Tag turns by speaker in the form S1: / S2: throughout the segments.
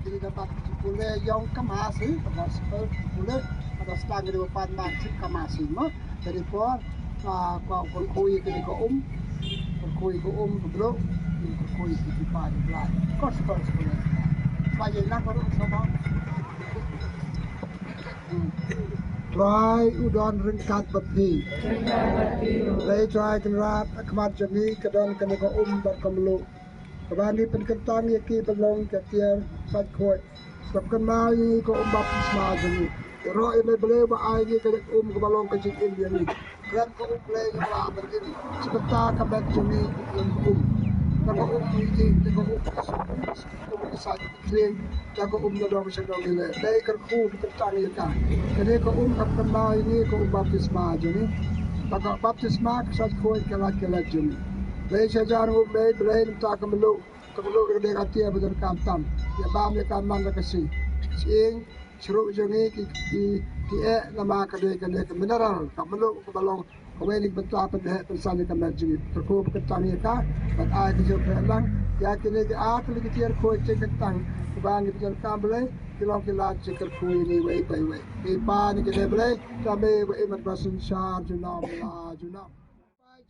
S1: Jadi dapat boleh yang kemasi, pada boleh pada setang di depan masjid kemasi mah dari pun kau berkuyi ke berkuyi ke belum berkuyi ke depan belah. Kos boleh. Supaya nak baru sama. Try udon ringkat bepi. Lay try kenrat kemat jami kedon kene ko dan kemelu. Kebani penkentang yaki pelong ketiar sat kuat. Sebab kenal ini ko baptisma jami. Ro ini boleh ba ai ni kene ke balong kecil ini ni. Kran ko play ke bala begini. Sebentar kabet jami Kalau ini ko sa clean jago na dong sa dong ile. Dai kerku penkentang yakan. Kene ko kenal ini ko baptisma jami. Pagka baptisma sat kuat kelat jami. Lay saja lay minta kemelu ke hati betul kantam ya bam ya kaman na kasi sing seru jongi ki nama kade mineral kemelu ke balong kaweli bentuk pada persani kamar jongi terku ketang ya ka bat ai ke jok lang ya kini ke akli ke tiar ko cek ketang bang betul kambele kilong kilat cek ku ini wei di pan ke debele kami wei mat basun syar junam la junam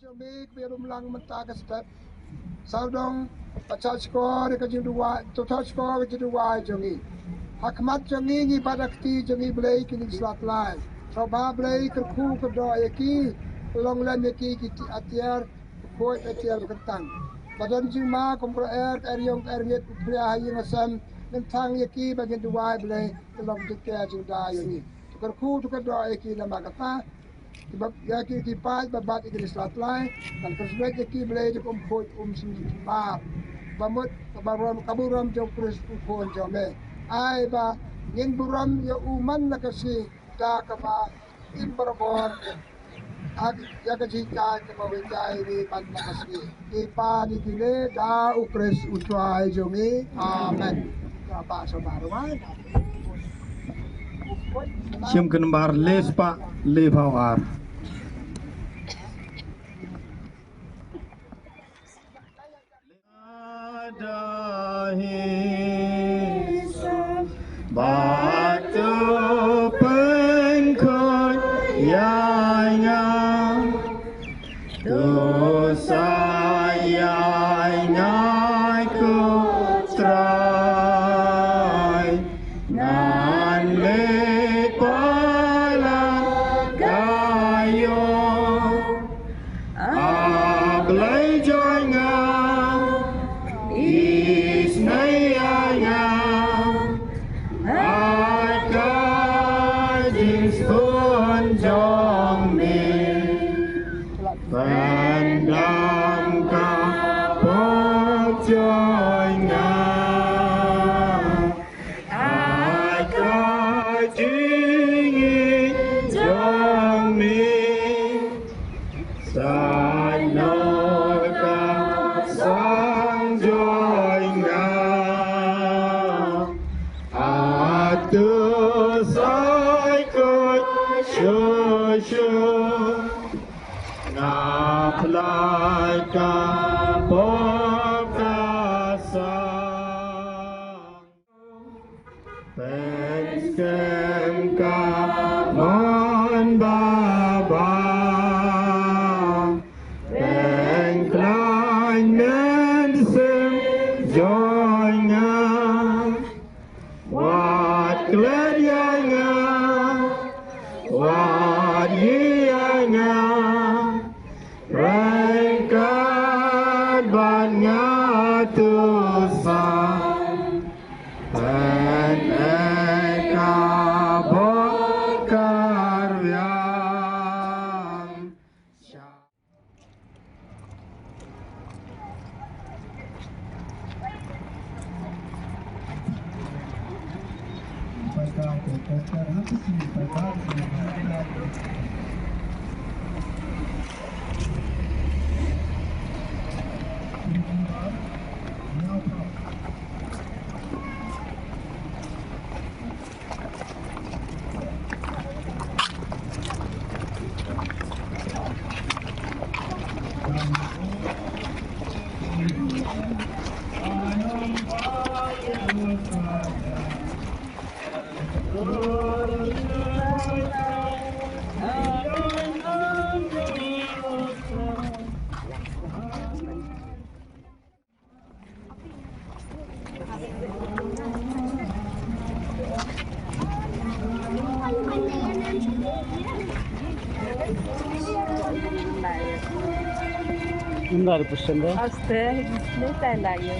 S1: Jomik biarum lang mentaka step saudong pacak skor ke judua total skor ke judua jongi hakmat jongi ni pada kti jongi blai kini slat lai soba blai kerku ke do yaki long lan yaki kiti atiar ko atiar ketang badan jima kompro yong yet pria hayi ngasam tentang yaki bagian dua blai kelong jeke juda yoni kerku ke do yaki nama kata sebab ya ki pas babat ikri slat lai dan kesuai ki boleh je kumpul sempat bamut kaburam jauh terus kumpul jome ai ba ngin buram ya uman na kasi da ka ba in barabor ya ka jika ka ba wajai ni pan na kasi ipa ni kile da ukres utwai jomi amen ka ba so barwai
S2: Siam kenembar les pak le fawar. Batu pengkut yanya dosa yanya ku try nan lepala gayo aglay janya is nayanya Pandang kapok joynya Agak jingin jami Sanoka sang joynya Atu saikut syusyu Naplai kapok kasang Penskem kamon baba Pengklain mensem joynya Wat kledianya Wat yianya Rengkat banyak tusan Dan eka bokar yang
S3: Bunlar bu sende.
S4: Hasta, ne tala ya.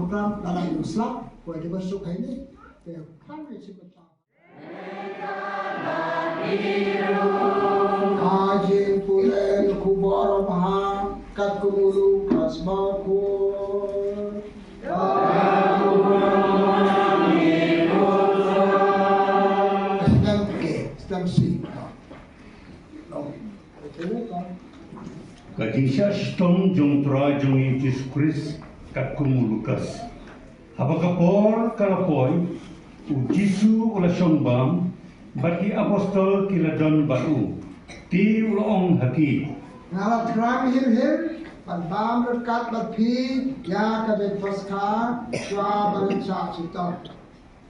S1: program dalam Islam boleh masuk ini ya kami sebentar Haji pulen kubar maham kat kumulu kasmakur sedang si
S5: Kadisha stom jong tra jong Jesus Christ kat kumulukas. Habakapor kalapoy u Jisu ula bam bagi apostol kiladon baru. Ti ulong haki.
S1: Ngalat ram hir pan bam berkat batpi ya kadek paskar jwa balinsa sitam.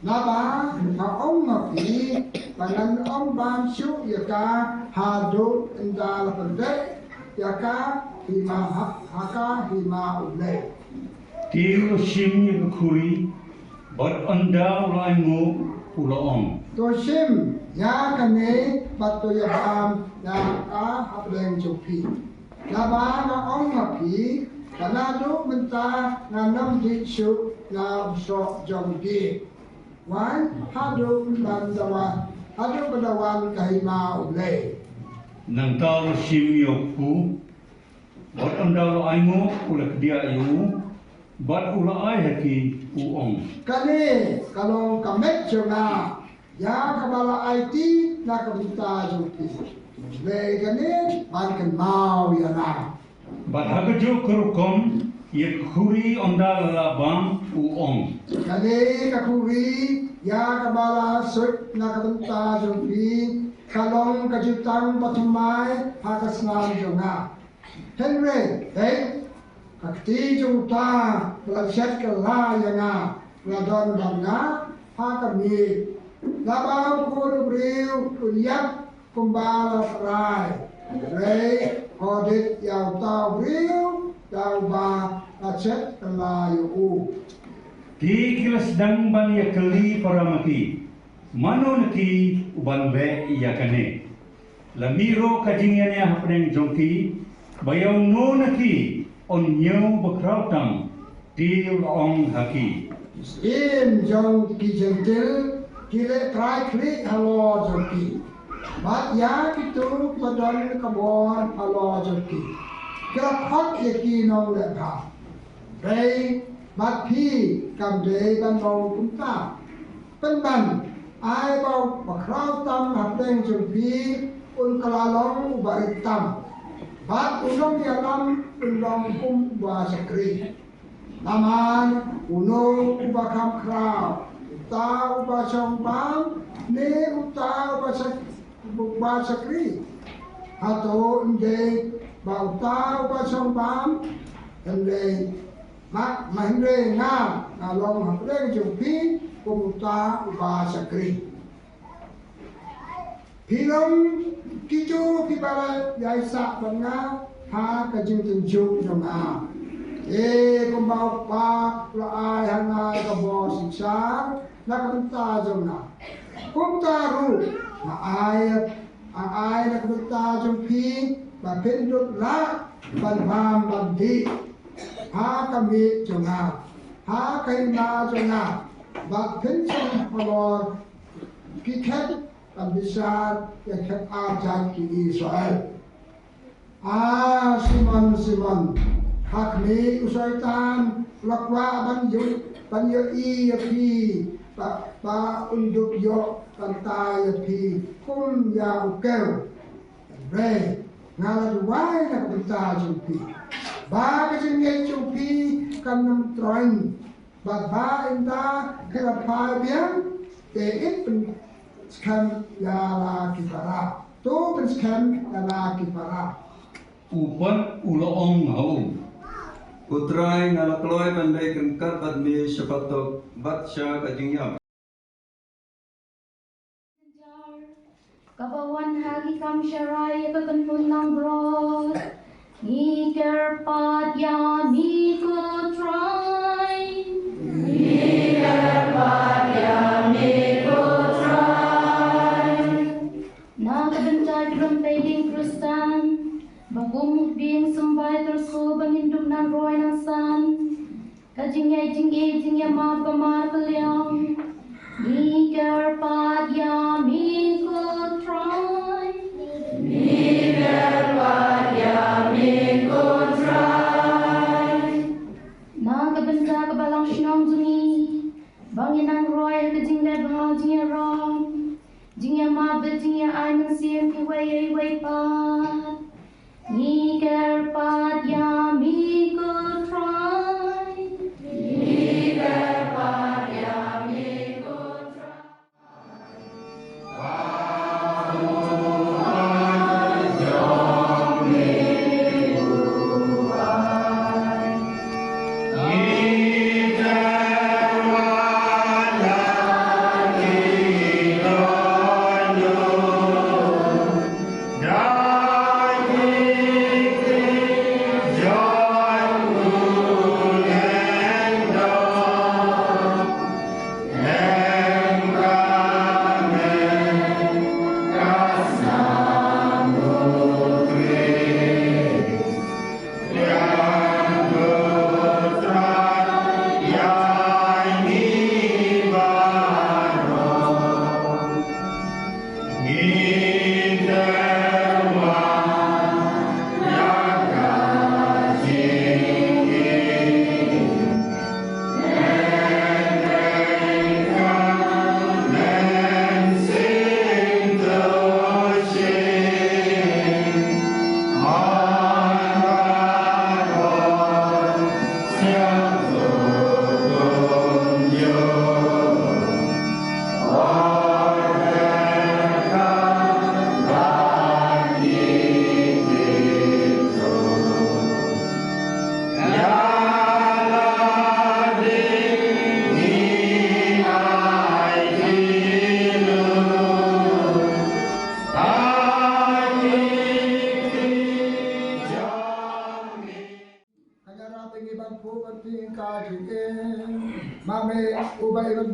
S1: Naba na om mapi panan om bam syu yaka hadu indal pendek yaka haka hima ulai.
S5: Ti sim ni kuri bot anda ulai ngo ulong.
S1: Toshim ya kane batu ya bam ya ka hableng jopi. Naba na om mapi panadu menta nanam ditsu na usok jongdi. Wan hadu bandawan hadu bandawan kahima ulai.
S5: Nang tau sim yokku bot anda ulai ngo ulak dia yu bot ulai haki uong.
S1: Kani kalau kamet jona ya kabala IT na kabita jopi. Le kani ban mau ya na.
S5: Bat hagajo kerukom ye kuri onda labam uong.
S1: Kani kakuri ya kabala sut na kabita jopi. Kalong kajutang patumai hakasnam jona. Henry, kakti juta belasat kala yana ladon bangga hakami. Labau kuru briu kuliap kumbala perai. Rei kodit yau tau briu tau ba lacet kala yu.
S5: Di kilas dang ban ya keli para maki. Mano naki uban be iya kane. Lamiro kajingan ya hapneng jongki. Bayaw no naki on nyaw bakrautang. Di ong haki.
S1: Im jong ki jentil kile try klik halo jongki. Bat ya kitu padon kabon halo jongki. Kira khot ye ki nong le pha. Rei bat phi kam de ban nong kum ta. Pen ban ai bao bakrau tam hap deng jongki un kalalong barit tam. Bat ulong ya lam ulong kum ba sakri. Naman uno uba kam krau. Uta uba song bam, ne uta uba sakri. Hato inde ba uta uba song bam, inde mak mahre nga ngalong hapre jumpi uta uba sakri. Film kicu kibara yaisa banga ha kajung tunjuk jonga. Kumbau pak la ai hangai ka bo siksar na kanta jomna kumtaru na ai na kanta jom pi ba pendut la ban bam ban di ha kami jonga ha kai na jonga ba pension palor ki khat ban bisar ya khat a jan ki Israel Simon Hakni usaitan lakwa ban yo I ya pi ba unduk yo kanta ya pi kum ya ukel re ngala duwai na kanta jumpi ba ka jinge jumpi kanam troin ba inda kala pa biang it pen skam ya la kipara to pen skam ya la kipara
S5: Upan uloong hau.
S3: Putrai ngalakloi bandai kengkat bat mi sepatok bat sya kajingyam.
S6: Kabawan hagi kam syarai kekenpun lang brod. Niker pat ya miku try. Niker pat ya miku try. Na kebencai belum peding krustan. Bagumuk bing sembay tersu banginduk nan roy nan san. Kajingay jingya ma pamar kaliang. Niker pat ya miku try. Niker pat ya miku try. Na kebenta kebalang shinong zuni. Bangin nan roy kajingay bahal jingya rom. Jingya ma bejingya ay mensir ki way pat. Niker pat ya miku try. Niker pat ya miku try.
S2: Yeah.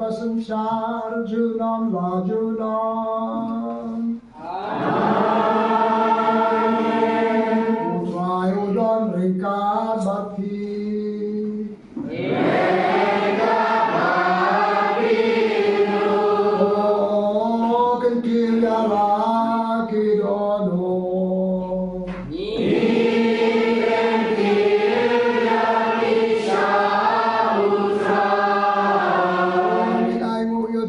S1: basum shar junam la junam. Utrai udon ringkat bati. Oh, kentil yara kidono.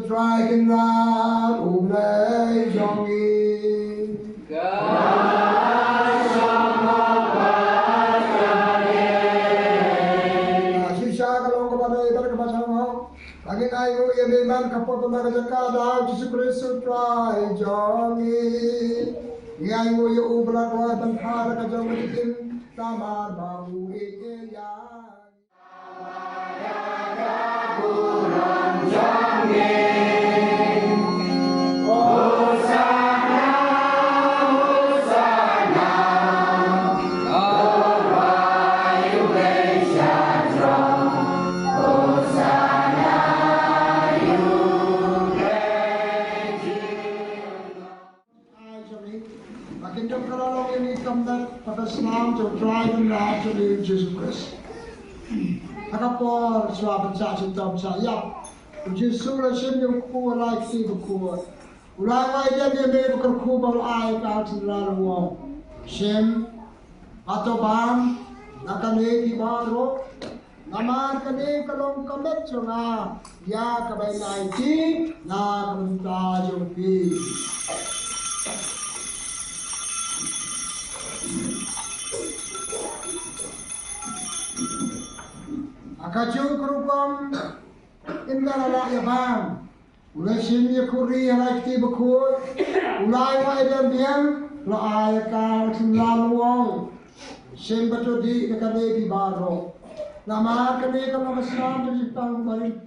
S1: Dragon rod, Ublay Jongi. Sisa kalau kepada ibadah kepasangan, lagi ayu ia memang kapal pemagajaka Yesus Kristus Dragon Jongi. Ayu ia ublah roh dan hara kajongi tim tamar bau ikya. Kita kalau ini kembali pada Islam to drive and ride to Jesus Christ. Akapor suatu sahaja dalam saya. Yesus Kristus yang kuat lagi berkuat. Ulai wajah dia berkuat ai kau selalu wong. Sem atau bam nak ni baru. Namar kene kalau kamet cuma ya kabai naiki na kamta jopi. Akacung kerukom indah lah ya bang. Ulai sini kuri yang aktif berkuat. Ulai wajah dia lo ayah kau selalu wong. Sem betul di dekat di baru. Nama kene kalau Islam tu Jepang balik.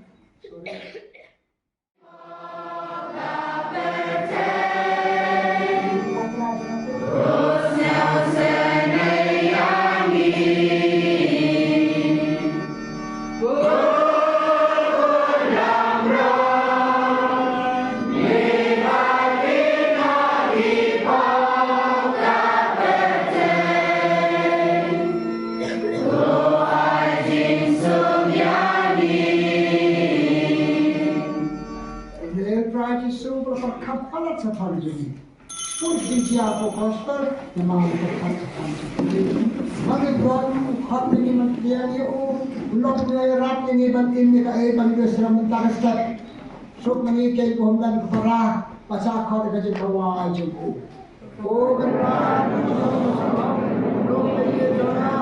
S1: Kapalat safari jadi, pun dia fokuskan memang berkat. Maka buat hak ini mentia ni ulok ni rat ini bantin ni kaya bantu seram tak step. Sok ni kaya kohondan keparah pasal kau dekat jawab cukup. Oh kenapa? Ulok ni jana.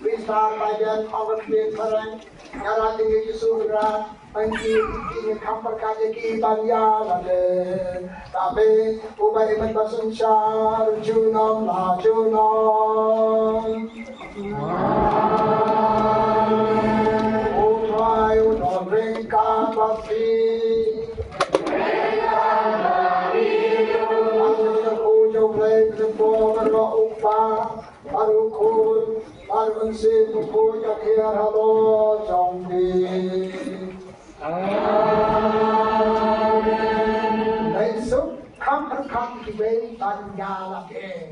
S1: Wisdom by then our create parang yara tinggi jusura panci ini kampar kaje ki banya lade tapi ubay man basung shar junam la junam utrai udon ringkat bati ujo play tempo berlo upa Arukun, Arunsi, Mukuya, Kiara, Jongdi. ในสุขคำพันคำที่เวปัญญาละเอง